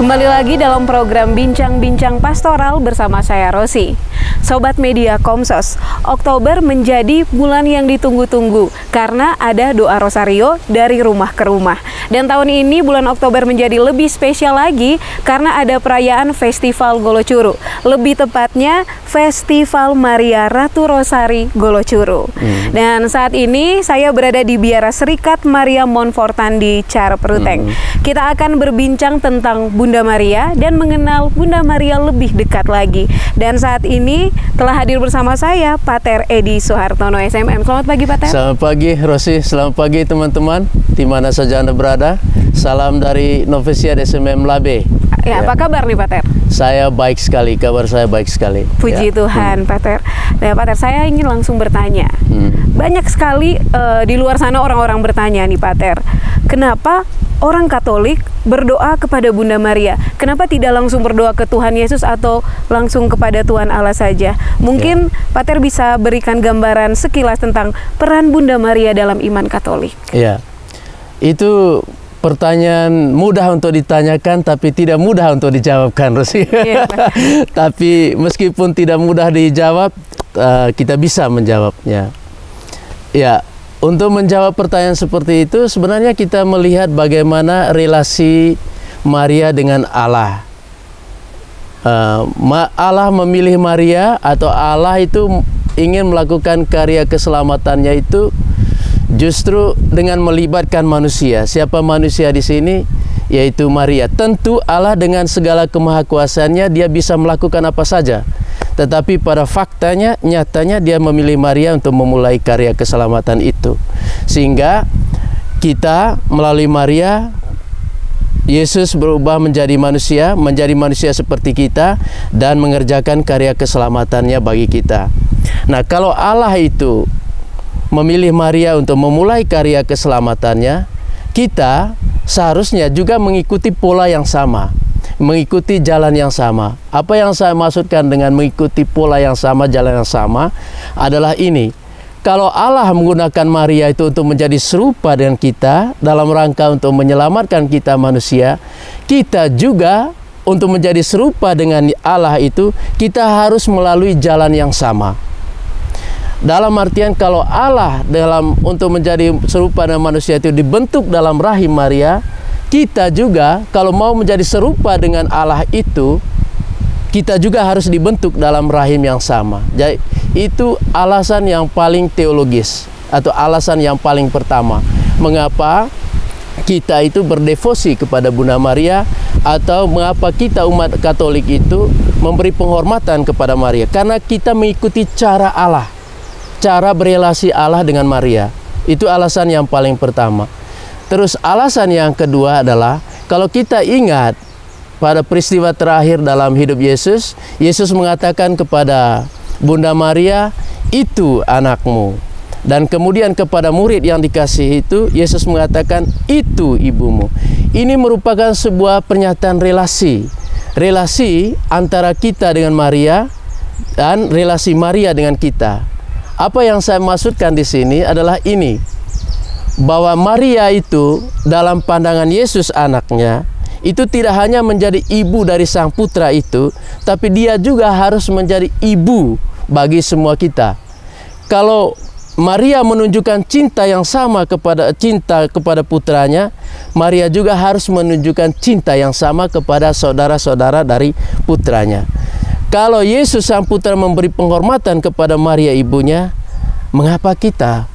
Kembali lagi dalam program Bincang-Bincang Pastoral bersama saya Rosi. Sobat Media Komsos, Oktober menjadi bulan yang ditunggu-tunggu karena ada doa rosario dari rumah ke rumah. Dan tahun ini bulan Oktober menjadi lebih spesial lagi karena ada perayaan Festival Golocuru. Lebih tepatnya Festival Maria Ratu Rosari Golocuru. Dan saat ini saya berada di Biara Serikat Maria Montfortan di Caraperuteng. Kita akan berbincang tentang Bunda Maria dan mengenal Bunda Maria lebih dekat lagi. Dan saat ini telah hadir bersama saya Pater Edi Suhartono SMM. Selamat pagi Pater. Selamat pagi Rosi, selamat pagi teman-teman di mana saja Anda berada. Salam dari Novisiat SMM Labe. Ya, apa kabar nih Pater? Saya baik sekali, kabar saya baik sekali. Puji Tuhan Pater. Nah Pater, saya ingin langsung bertanya. Banyak sekali di luar sana orang-orang bertanya nih Pater, kenapa orang Katolik berdoa kepada Bunda Maria? Kenapa tidak langsung berdoa ke Tuhan Yesus atau langsung kepada Tuhan Allah saja? Mungkin Pater bisa berikan gambaran sekilas tentang peran Bunda Maria dalam iman Katolik. Ya, itu pertanyaan mudah untuk ditanyakan tapi tidak mudah untuk dijawabkan, Rosi. Tapi meskipun tidak mudah dijawab, kita bisa menjawabnya. Ya, untuk menjawab pertanyaan seperti itu, sebenarnya kita melihat bagaimana relasi Maria dengan Allah. Allah memilih Maria, atau Allah itu ingin melakukan karya keselamatannya itu justru dengan melibatkan manusia. Siapa manusia di sini? Yaitu Maria. Tentu Allah dengan segala kemahakuasaannya dia bisa melakukan apa saja. Tetapi pada faktanya, nyatanya dia memilih Maria untuk memulai karya keselamatan itu. Sehingga kita melalui Maria, Yesus berubah menjadi manusia seperti kita dan mengerjakan karya keselamatannya bagi kita. Nah, kalau Allah itu memilih Maria untuk memulai karya keselamatannya, kita seharusnya juga mengikuti pola yang sama, mengikuti jalan yang sama. Apa yang saya maksudkan dengan mengikuti pola yang sama, jalan yang sama adalah ini. Kalau Allah menggunakan Maria itu untuk menjadi serupa dengan kita dalam rangka untuk menyelamatkan kita manusia, kita juga untuk menjadi serupa dengan Allah itu, kita harus melalui jalan yang sama. Dalam artian kalau Allah untuk menjadi serupa dengan manusia itu dibentuk dalam rahim Maria, kita juga kalau mau menjadi serupa dengan Allah itu, kita juga harus dibentuk dalam rahim yang sama. Jadi itu alasan yang paling teologis atau alasan yang paling pertama mengapa kita itu berdevosi kepada Bunda Maria, atau mengapa kita umat Katolik itu memberi penghormatan kepada Maria, karena kita mengikuti cara Allah, cara berelasi Allah dengan Maria. Itu alasan yang paling pertama. Terus alasan yang kedua adalah kalau kita ingat pada peristiwa terakhir dalam hidup Yesus, Yesus mengatakan kepada Bunda Maria, itu anakmu. Dan kemudian kepada murid yang dikasihi itu, Yesus mengatakan, itu ibumu. Ini merupakan sebuah pernyataan relasi. Relasi antara kita dengan Maria dan relasi Maria dengan kita. Apa yang saya maksudkan di sini adalah ini, bahwa Maria itu dalam pandangan Yesus anaknya, itu tidak hanya menjadi ibu dari sang putra itu, tapi dia juga harus menjadi ibu bagi semua kita. Kalau Maria menunjukkan cinta yang sama kepada putranya, Maria juga harus menunjukkan cinta yang sama kepada saudara-saudara dari putranya. Kalau Yesus sang putra memberi penghormatan kepada Maria ibunya, mengapa kita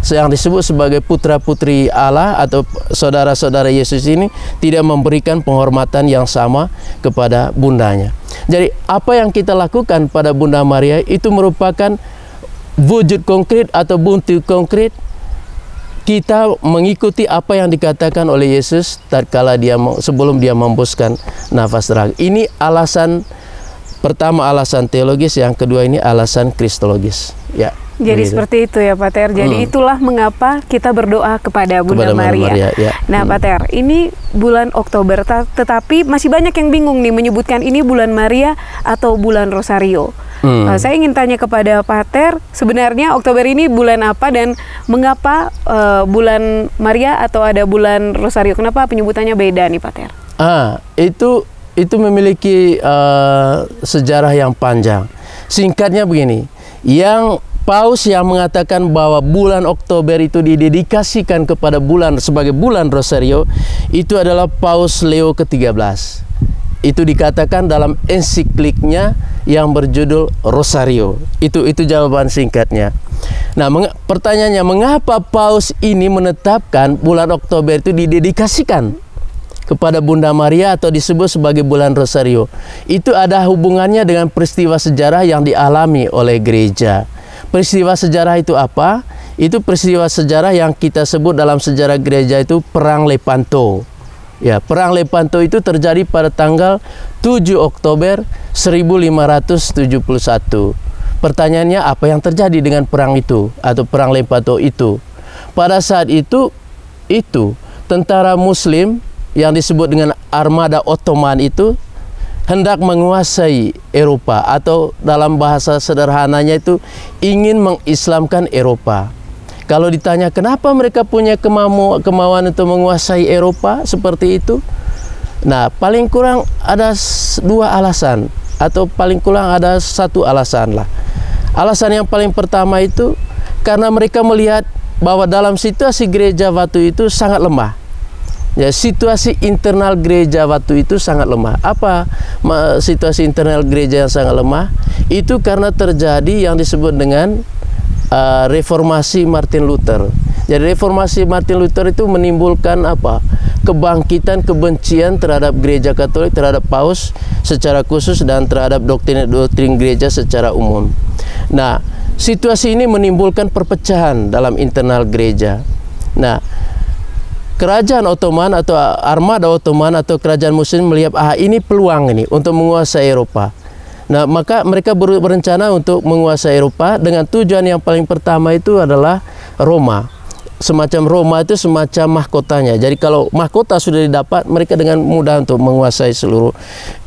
yang disebut sebagai putra-putri Allah atau saudara-saudara Yesus ini tidak memberikan penghormatan yang sama kepada bundanya? Jadi apa yang kita lakukan pada Bunda Maria itu merupakan wujud konkret atau bukti konkret kita mengikuti apa yang dikatakan oleh Yesus tatkala sebelum dia menghembuskan nafas terakhir. Ini alasan pertama, alasan teologis. Yang kedua ini alasan kristologis. Ya. Jadi seperti itu ya Pater. Jadi itulah mengapa kita berdoa kepada Bunda Maria. Ya. Nah Pater, ini bulan Oktober, tetapi masih banyak yang bingung nih menyebutkan ini bulan Maria atau bulan Rosario. Saya ingin tanya kepada Pater, sebenarnya Oktober ini bulan apa dan mengapa bulan Maria atau ada bulan Rosario? Kenapa penyebutannya beda nih Pater? Itu itu memiliki sejarah yang panjang. Singkatnya begini, yang Paus yang mengatakan bahwa bulan Oktober itu didedikasikan kepada bulan sebagai bulan Rosario itu adalah Paus Leo ke-13. Itu dikatakan dalam ensikliknya yang berjudul Rosario. Itu jawaban singkatnya. Nah, pertanyaannya, mengapa Paus ini menetapkan bulan Oktober itu didedikasikan kepada Bunda Maria atau disebut sebagai bulan Rosario? Itu ada hubungannya dengan peristiwa sejarah yang dialami oleh gereja. Peristiwa sejarah itu apa? Itu peristiwa sejarah yang kita sebut dalam sejarah gereja itu Perang Lepanto. Ya, Perang Lepanto itu terjadi pada tanggal 7 Oktober 1571. Pertanyaannya, apa yang terjadi dengan perang itu atau Perang Lepanto itu? Pada saat itu tentara Muslim yang disebut dengan Armada Ottoman itu hendak menguasai Eropa, atau dalam bahasa sederhananya itu ingin mengislamkan Eropa. Kalau ditanya kenapa mereka punya kemauan untuk menguasai Eropa seperti itu, nah paling kurang ada dua alasan, atau paling kurang ada satu alasan lah. Alasan yang paling pertama itu karena mereka melihat bahwa dalam situasi gereja waktu itu sangat lemah. Ya, situasi internal gereja waktu itu sangat lemah. Apa situasi internal gereja yang sangat lemah? Itu karena terjadi yang disebut dengan reformasi Martin Luther. Jadi reformasi Martin Luther itu menimbulkan apa? Kebangkitan kebencian terhadap gereja Katolik, terhadap Paus secara khusus, dan terhadap doktrin gereja secara umum. Nah, situasi ini menimbulkan perpecahan dalam internal gereja. Nah, Kerajaan Ottoman atau Armada Ottoman atau kerajaan Muslim melihat ini peluang ini untuk menguasai Eropa. Nah, maka mereka berencana untuk menguasai Eropa dengan tujuan yang paling pertama itu adalah Roma. Semacam Roma itu semacam mahkotanya. Jadi kalau mahkota sudah didapat, mereka dengan mudah untuk menguasai seluruh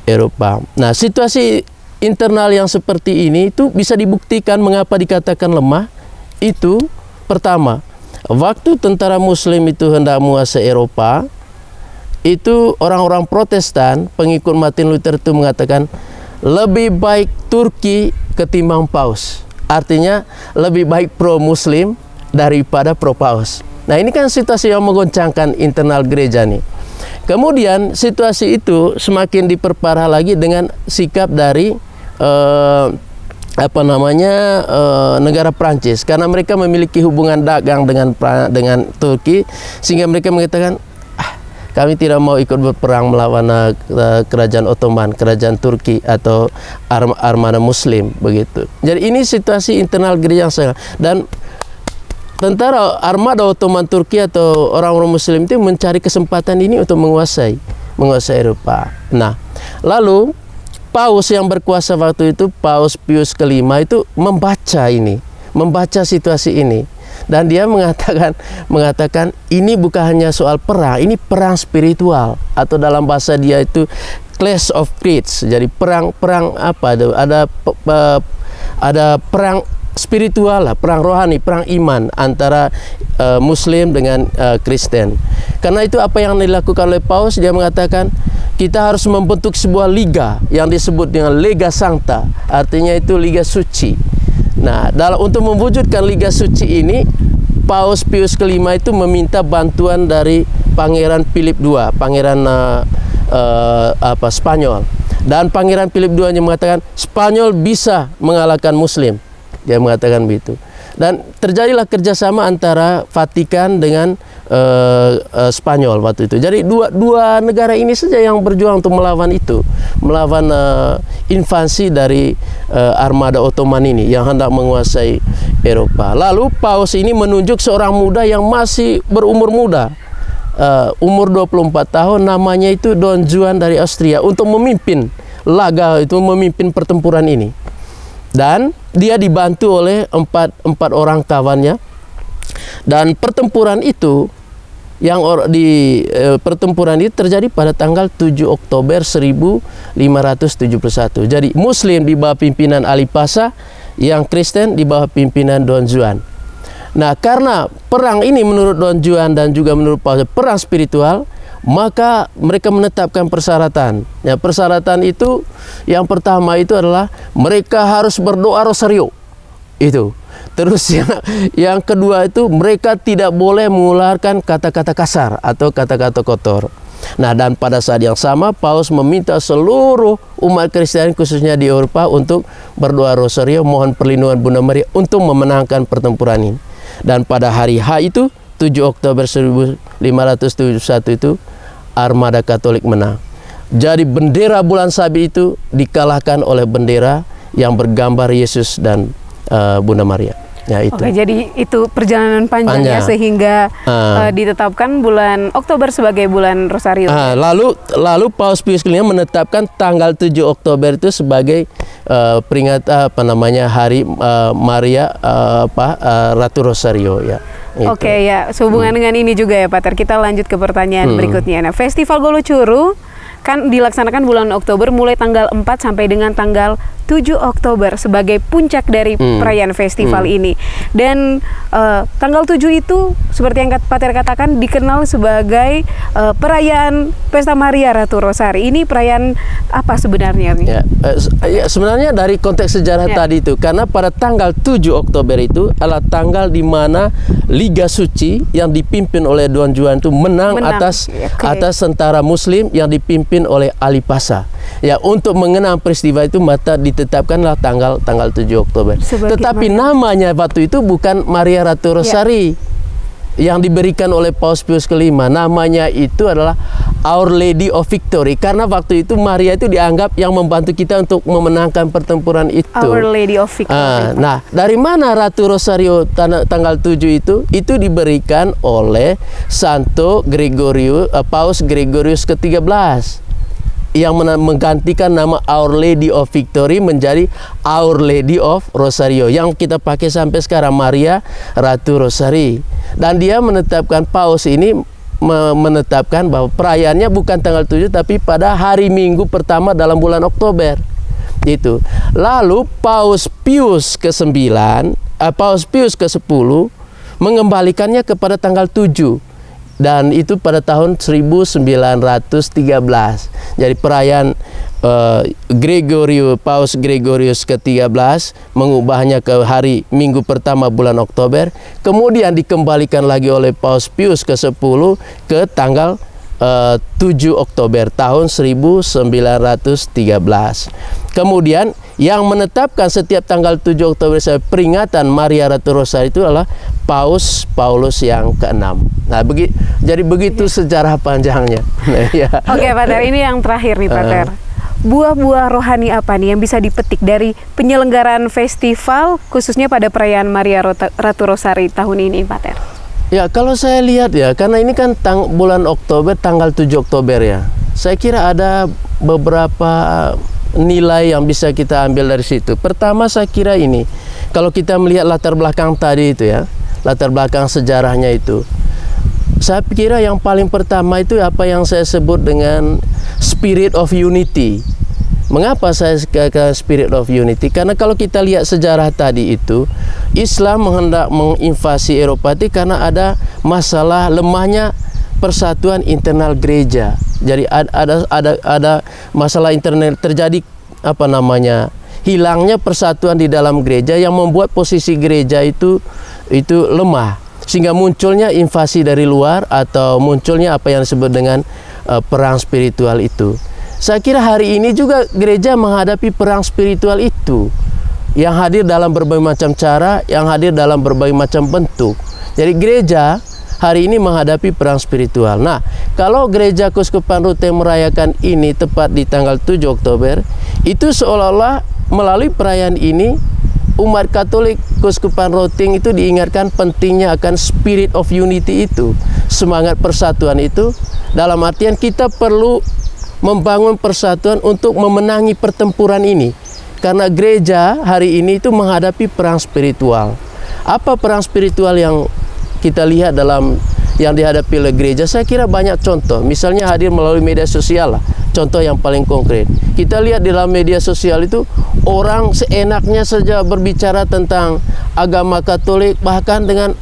Eropa. Nah, situasi internal yang seperti ini itu bisa dibuktikan mengapa dikatakan lemah. Itu pertama, waktu tentara Muslim itu hendak menguasai Eropa, itu orang-orang Protestan, pengikut Martin Luther itu mengatakan lebih baik Turki ketimbang Paus. Artinya lebih baik pro-Muslim daripada pro-Paus. Nah, ini kan situasi yang menggoncangkan internal gereja nih. Kemudian situasi itu semakin diperparah lagi dengan sikap dari negara Prancis, karena mereka memiliki hubungan dagang dengan Turki, sehingga mereka mengatakan kami tidak mau ikut berperang melawan kerajaan Ottoman, kerajaan Turki atau armada Muslim begitu. Jadi ini situasi internal gereja yang sangat, dan tentara Armada Ottoman Turki atau orang-orang Muslim itu mencari kesempatan ini untuk menguasai Eropa. Nah, lalu Paus yang berkuasa waktu itu, Paus Pius kelima itu membaca situasi ini, dan dia mengatakan ini bukan hanya soal perang, ini perang spiritual, atau dalam bahasa dia itu clash of creeds. Jadi perang apa? Ada perang spiritual lah, perang rohani, perang iman antara Muslim dengan Kristen. Karena itu apa yang dilakukan oleh Paus, dia mengatakan kita harus membentuk sebuah liga yang disebut dengan Lega Sancta, artinya itu Liga Suci. Nah, untuk mewujudkan Liga Suci ini, Paus Pius kelima itu meminta bantuan dari Pangeran Philip II, Pangeran Spanyol. Dan Pangeran Philip II hanya mengatakan Spanyol bisa mengalahkan Muslim. Dia mengatakan begitu. Dan terjadilah kerjasama antara Vatikan dengan Spanyol waktu itu. Jadi dua negara ini saja yang berjuang untuk melawan invasi dari Armada Ottoman ini yang hendak menguasai Eropa. Lalu Paus ini menunjuk seorang muda yang masih berumur muda, umur 24 tahun, namanya itu Don Juan dari Austria, untuk memimpin memimpin pertempuran ini. Dan dia dibantu oleh empat orang kawannya. Dan pertempuran itu pertempuran itu terjadi pada tanggal 7 Oktober 1571. Jadi Muslim di bawah pimpinan Ali Pasha, yang Kristen di bawah pimpinan Don Juan. Nah, karena perang ini menurut Don Juan dan juga menurut Paus perang spiritual, maka mereka menetapkan persyaratan. Ya, persyaratan itu yang pertama itu adalah mereka harus berdoa rosario. Itu. Terus yang kedua itu mereka tidak boleh mengeluarkan kata-kata kasar atau kata-kata kotor. Nah, dan pada saat yang sama Paus meminta seluruh umat Kristen khususnya di Eropa untuk berdoa rosario, mohon perlindungan Bunda Maria untuk memenangkan pertempuran ini. Dan pada hari H itu 7 Oktober 1571 itu armada Katolik menang. Jadi bendera bulan sabit itu dikalahkan oleh bendera yang bergambar Yesus dan Bunda Maria. Ya, itu. Oke, jadi itu perjalanan panjangnya sehingga ditetapkan bulan Oktober sebagai bulan Rosario. Lalu Paus Pius kelima menetapkan tanggal 7 Oktober itu sebagai hari Maria Ratu Rosario ya. Oke, ya, sehubungan dengan ini juga ya Pater. Kita lanjut ke pertanyaan berikutnya. Nah, Festival Golocuru kan dilaksanakan bulan Oktober mulai tanggal 4 sampai dengan tanggal 7 Oktober sebagai puncak dari perayaan festival ini. Dan tanggal 7 itu seperti yang Pater katakan dikenal sebagai perayaan Pesta Maria Ratu Rosari. Ini perayaan apa sebenarnya? Ya, sebenarnya dari konteks sejarah tadi itu, karena pada tanggal 7 Oktober itu adalah tanggal di mana Liga Suci yang dipimpin oleh Don Juan itu menang. atas tentara Muslim yang dipimpin oleh Ali Pasha. Ya, untuk mengenang peristiwa itu maka ditetapkanlah tanggal 7 Oktober. Tetapi namanya waktu itu bukan Maria Ratu Rosari yang diberikan oleh Paus Pius kelima. Namanya itu adalah Our Lady of Victory, karena waktu itu Maria itu dianggap yang membantu kita untuk memenangkan pertempuran itu. Our Lady of Victory. Nah, dari mana Ratu Rosario tanggal 7 itu? Itu diberikan oleh Santo Gregorius, Paus Gregorius ke-13 yang menggantikan nama Our Lady of Victory menjadi Our Lady of Rosario yang kita pakai sampai sekarang, Maria Ratu Rosari. Dan dia menetapkan, Paus ini menetapkan bahwa perayaannya bukan tanggal 7 tapi pada hari Minggu pertama dalam bulan Oktober. Itu. Lalu Paus Pius ke-9, Paus Pius ke-10 mengembalikannya kepada tanggal 7. Dan itu pada tahun 1913. Jadi perayaan Paus Gregorius ke-13 mengubahnya ke hari Minggu pertama bulan Oktober. Kemudian dikembalikan lagi oleh Paus Pius ke-10 ke tanggal 7 Oktober tahun 1913. Kemudian yang menetapkan setiap tanggal 7 Oktober sebagai peringatan Maria Ratu Rosari itu adalah Paus Paulus yang ke-6. Nah, jadi begitu sejarah panjangnya. Oke, Pater, ini yang terakhir nih, Pater. Buah-buah rohani apa nih yang bisa dipetik dari penyelenggaraan festival khususnya pada perayaan Maria Ratu Rosari tahun ini, Pater? Ya, kalau saya lihat ya, karena ini kan bulan Oktober, tanggal 7 Oktober ya. Saya kira ada beberapa nilai yang bisa kita ambil dari situ. Pertama, saya kira ini, kalau kita melihat latar belakang tadi itu ya, latar belakang sejarahnya itu, saya kira yang paling pertama itu apa yang saya sebut dengan spirit of unity. Mengapa saya katakan spirit of unity? Karena kalau kita lihat sejarah tadi itu, Islam hendak menginvasi Eropa itu karena ada masalah lemahnya persatuan internal gereja. Jadi ada masalah internal, terjadi hilangnya persatuan di dalam gereja yang membuat posisi gereja itu lemah, sehingga munculnya invasi dari luar atau munculnya apa yang disebut dengan perang spiritual itu. Saya kira hari ini juga gereja menghadapi perang spiritual itu, yang hadir dalam berbagai macam cara, yang hadir dalam berbagai macam bentuk. Jadi gereja hari ini menghadapi perang spiritual. Nah, kalau Gereja Keuskupan Ruteng merayakan ini tepat di tanggal 7 Oktober, itu seolah-olah melalui perayaan ini umat Katolik Keuskupan Ruteng itu diingatkan pentingnya akan spirit of unity itu, semangat persatuan itu, dalam artian kita perlu membangun persatuan untuk memenangi pertempuran ini. Karena gereja hari ini itu menghadapi perang spiritual. Apa perang spiritual yang kita lihat dalam yang dihadapi oleh gereja? Saya kira banyak contoh. Misalnya hadir melalui media sosial lah. Contoh yang paling konkret. Kita lihat di dalam media sosial itu orang seenaknya saja berbicara tentang agama Katolik, bahkan dengan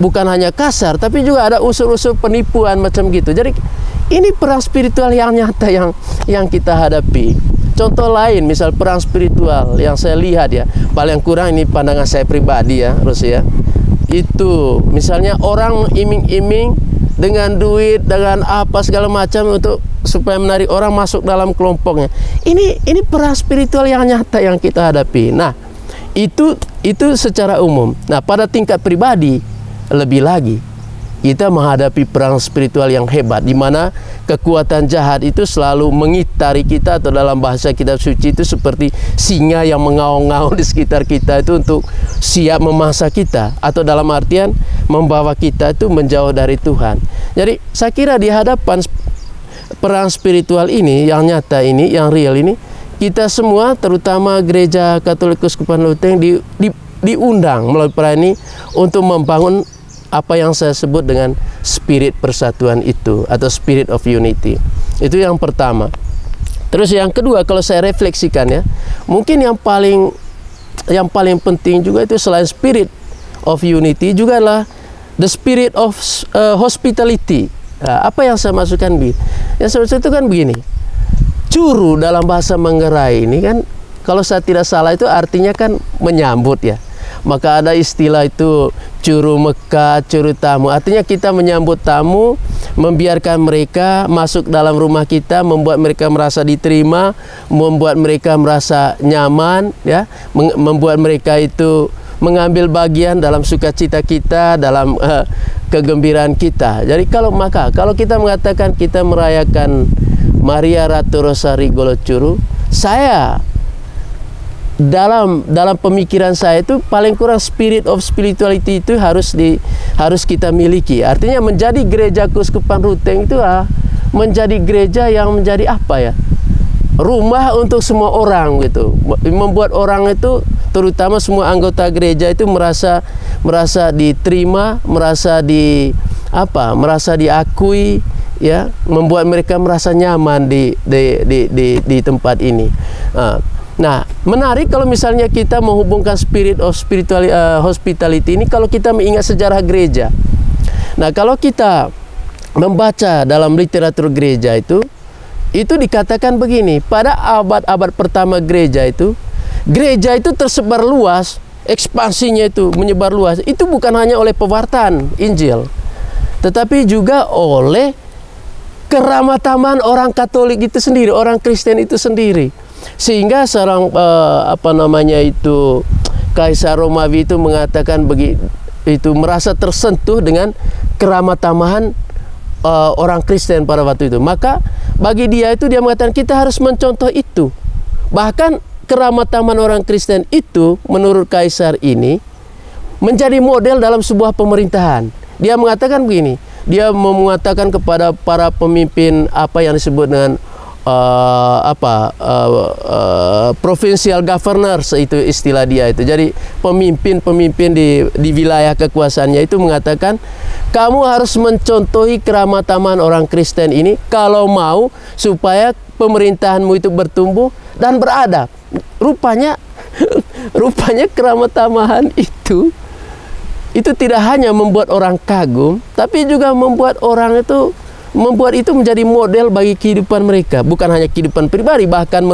bukan hanya kasar, tapi juga ada unsur-unsur penipuan macam gitu. Jadi ini perang spiritual yang nyata yang kita hadapi. Contoh lain, misal perang spiritual yang saya lihat ya, paling kurang ini pandangan saya pribadi ya, Rosi ya. Itu misalnya orang iming-iming dengan duit, dengan apa segala macam untuk supaya menarik orang masuk dalam kelompoknya. Ini perang spiritual yang nyata yang kita hadapi. Nah, itu secara umum. Nah, pada tingkat pribadi lebih lagi kita menghadapi perang spiritual yang hebat, di mana kekuatan jahat itu selalu mengitari kita, atau dalam bahasa kitab suci itu seperti singa yang mengaung-ngaung di sekitar kita itu untuk siap memangsa kita, atau dalam artian membawa kita itu menjauh dari Tuhan. Jadi saya kira di hadapan perang spiritual ini yang nyata ini, yang real ini, kita semua terutama Gereja Katolik Keuskupan Loteng diundang melalui perang ini untuk membangun apa yang saya sebut dengan spirit persatuan itu, atau spirit of unity. Itu yang pertama. Terus yang kedua, kalau saya refleksikan ya, mungkin yang paling penting juga itu selain spirit of unity juga adalah the spirit of hospitality. Nah, apa yang saya maksudkan begini? Yang saya maksud itu kan begini. Curu dalam bahasa Manggarai ini kan, kalau saya tidak salah itu artinya kan menyambut ya. Maka ada istilah itu curu Mekah, curu tamu. Artinya kita menyambut tamu, membiarkan mereka masuk dalam rumah kita, membuat mereka merasa diterima, membuat mereka merasa nyaman, ya, membuat mereka itu mengambil bagian dalam sukacita kita, dalam kegembiraan kita. Jadi kalau kita mengatakan kita merayakan Maria Ratu Rosari Golo Curu, saya dalam pemikiran saya itu paling kurang spirit of spirituality itu harus kita miliki. Artinya menjadi gereja Keuskupan Ruteng itu menjadi gereja yang menjadi apa ya? Rumah untuk semua orang gitu. Membuat orang itu, terutama semua anggota gereja itu merasa diterima, merasa diakui, ya, membuat mereka merasa nyaman di tempat ini. Nah, menarik kalau misalnya kita menghubungkan spirit of hospitality ini kalau kita mengingat sejarah gereja. Nah, kalau kita membaca dalam literatur gereja itu dikatakan begini, pada abad-abad pertama gereja itu tersebar luas, ekspansinya itu menyebar luas. Itu bukan hanya oleh pewartaan Injil, tetapi juga oleh keramah-tamahan orang Katolik itu sendiri, orang Kristen itu sendiri. Sehingga seorang Kaisar Romawi itu mengatakan merasa tersentuh dengan keramah-tamahan orang Kristen pada waktu itu. Maka bagi dia mengatakan kita harus mencontoh itu. Bahkan keramah-tamahan orang Kristen itu menurut Kaisar ini menjadi model dalam sebuah pemerintahan. Dia mengatakan begini, dia mengatakan kepada para pemimpin apa yang disebut dengan provincial governors, itu istilah dia itu. Jadi pemimpin di wilayah kekuasaannya itu mengatakan kamu harus mencontohi keramah-tamahan orang Kristen ini kalau mau supaya pemerintahanmu itu bertumbuh dan beradab. Rupanya keramah-tamahan itu tidak hanya membuat orang kagum, tapi juga membuat itu menjadi model bagi kehidupan mereka. Bukan hanya kehidupan pribadi, bahkan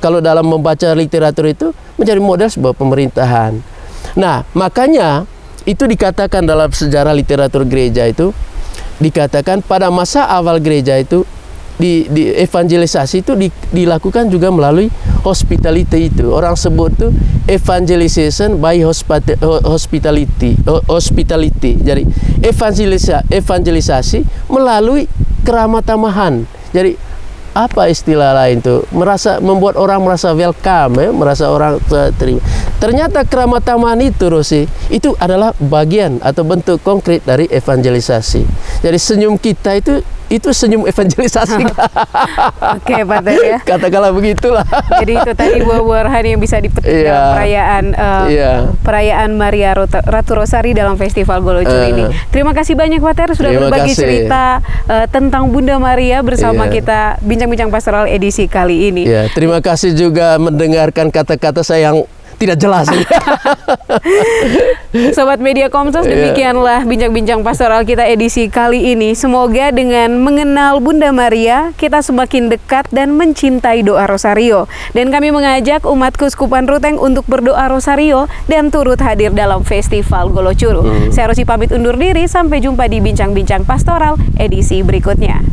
kalau dalam membaca literatur itu menjadi model sebuah pemerintahan. Nah, makanya itu dikatakan dalam sejarah literatur gereja itu, dikatakan pada masa awal gereja itu di evangelisasi itu dilakukan juga melalui hospitality itu. Orang sebut itu evangelization by hospitality. Jadi evangelisasi melalui keramah-tamahan. Jadi apa istilah lain tuh? Membuat orang merasa welcome, ya, merasa orang terima. Ternyata keramah-tamahan itu, Rosi, itu adalah bagian atau bentuk konkret dari evangelisasi. Jadi senyum kita itu senyum evangelisasi. Oke, Pak Ter, ya. Katakanlah begitulah. Jadi itu tadi buah-buah rohani yang bisa dipetik dalam perayaan Maria Ratu Rosari dalam Festival Golo Curu ini. Terima kasih banyak, Pak Ter, sudah berbagi cerita tentang Bunda Maria bersama kita Bincang-Bincang Pastoral edisi kali ini. Terima kasih juga mendengarkan kata-kata saya yang tidak jelas. Sobat Media Komsos, demikianlah bincang-bincang pastoral kita edisi kali ini. Semoga dengan mengenal Bunda Maria, kita semakin dekat dan mencintai doa Rosario. Dan kami mengajak umat Keuskupan Ruteng untuk berdoa Rosario dan turut hadir dalam Festival Golocuru. Saya Rosi pamit undur diri, sampai jumpa di bincang-bincang pastoral edisi berikutnya.